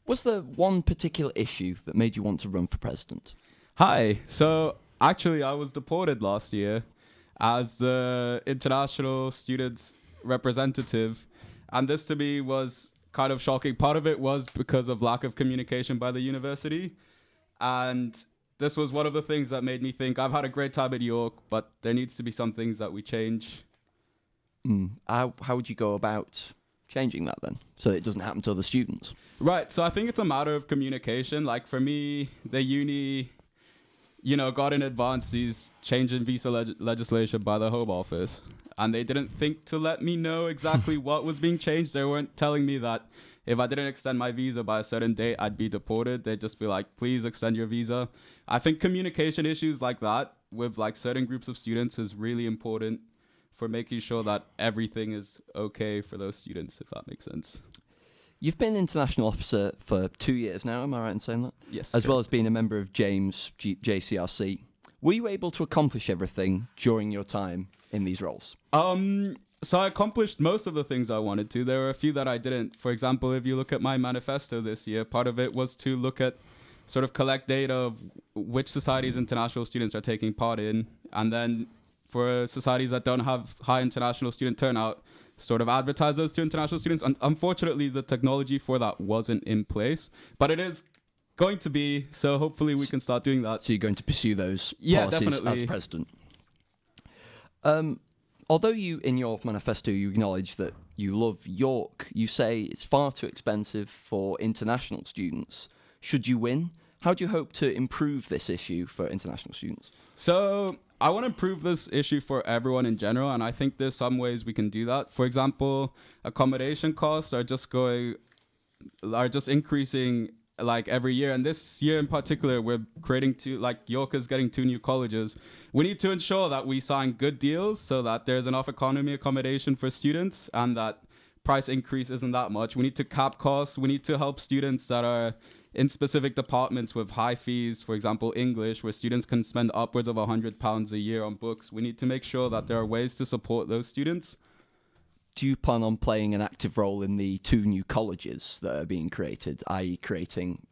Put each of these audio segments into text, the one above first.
Was there one particular issue that made you want to run for president? Hi. So actually, I was deported last year as the international students representative. And this to me was kind of shocking. Part of it was because of lack of communication by the university. And this was one of the things that made me think I've had a great time at York, but there needs to be some things that we change. How would you go about changing that then, so it doesn't happen to other students? Right. So I think it's a matter of communication. Like for me, the uni, got in advance these change in visa legislation by the Home Office. And they didn't think to let me know exactly what was being changed. They weren't telling me that if I didn't extend my visa by a certain date, I'd be deported. They'd just be like, please extend your visa. I think communication issues like that with like certain groups of students is really important for making sure that everything is okay for those students, if that makes sense. You've been international officer for 2 years now, am I right in saying that? Yes. As well as being a member of JCRC. Were you able to accomplish everything during your time in these roles? So I accomplished most of the things I wanted to. There were a few that I didn't. For example, if you look at my manifesto this year, part of it was to look at sort of collect data of which societies international students are taking part in, and then for societies that don't have high international student turnout, sort of advertise those to international students. And unfortunately, the technology for that wasn't in place, but it is going to be, so hopefully we can start doing that. So you're going to pursue those Yeah, policies definitely. as president? Although you, in your manifesto, you acknowledge that you love York, you say it's far too expensive for international students. Should you win, how do you hope to improve this issue for international students? So I want to improve this issue for everyone in general, and I think there's some ways we can do that. For example, accommodation costs are just increasing like every year, and this year in particular, we're creating York is getting 2 new colleges. We need to ensure that we sign good deals so that there's enough economy accommodation for students and that price increase isn't that much. We need to cap costs. We need to help students that are in specific departments with high fees, for example, English, where students can spend upwards of £100 a year on books. We need to make sure that there are ways to support those students. Do you plan on playing an active role in the 2 new colleges that are being created, i.e. creating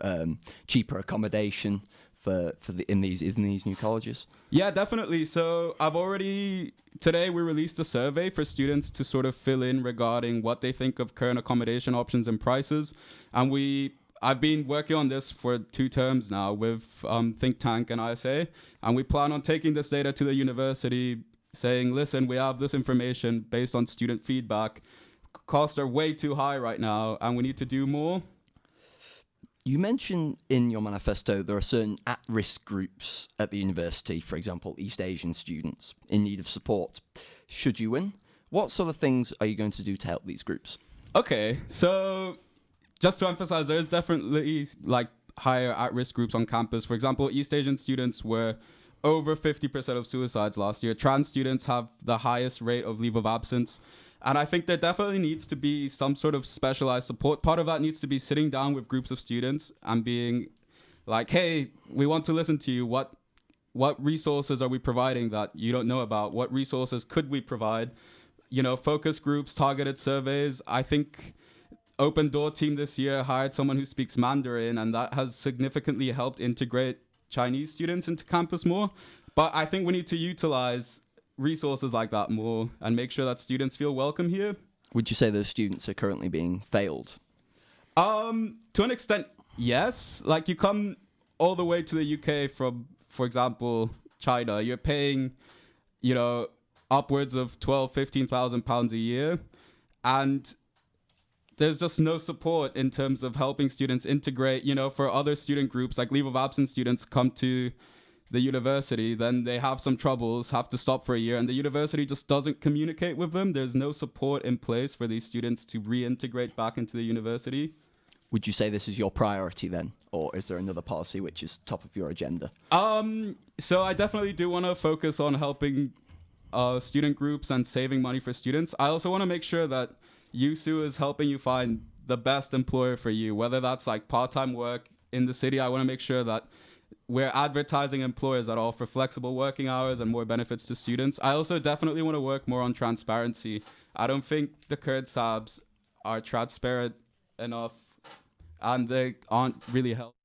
cheaper accommodation in these new colleges? Yeah, definitely. So today we released a survey for students to sort of fill in regarding what they think of current accommodation options and prices. And I've been working on this for 2 terms now with Think Tank and ISA, and we plan on taking this data to the university, saying, listen, we have this information based on student feedback. Costs are way too high right now, and we need to do more. You mention in your manifesto there are certain at-risk groups at the university, for example, East Asian students in need of support. Should you win, what sort of things are you going to do to help these groups? Okay, so just to emphasize, there's definitely like higher at-risk groups on campus. For example, East Asian students were over 50% of suicides last year. Trans students have the highest rate of leave of absence. And I think there definitely needs to be some sort of specialized support. Part of that needs to be sitting down with groups of students and being like, hey, we want to listen to you. What resources are we providing that you don't know about? What resources could we provide? Focus groups, targeted surveys. I think Open Door team this year hired someone who speaks Mandarin, and that has significantly helped integrate Chinese students into campus more. But I think we need to utilize resources like that more and make sure that students feel welcome here. Would you say those students are currently being failed? To an extent, yes. Like you come all the way to the UK from, for example, China, you're paying, upwards of £12,000-15,000 a year. And there's just no support in terms of helping students integrate. For other student groups, like leave of absence students come to the university, then they have some troubles, have to stop for a year, and the university just doesn't communicate with them. There's no support in place for these students to reintegrate back into the university. Would you say this is your priority then? Or is there another policy which is top of your agenda? So I definitely do want to focus on helping student groups and saving money for students. I also want to make sure that YUSU is helping you find the best employer for you, whether that's like part-time work in the city. I want to make sure that we're advertising employers that offer flexible working hours and more benefits to students. I also definitely want to work more on transparency. I don't think the current SABs are transparent enough and they aren't really helped.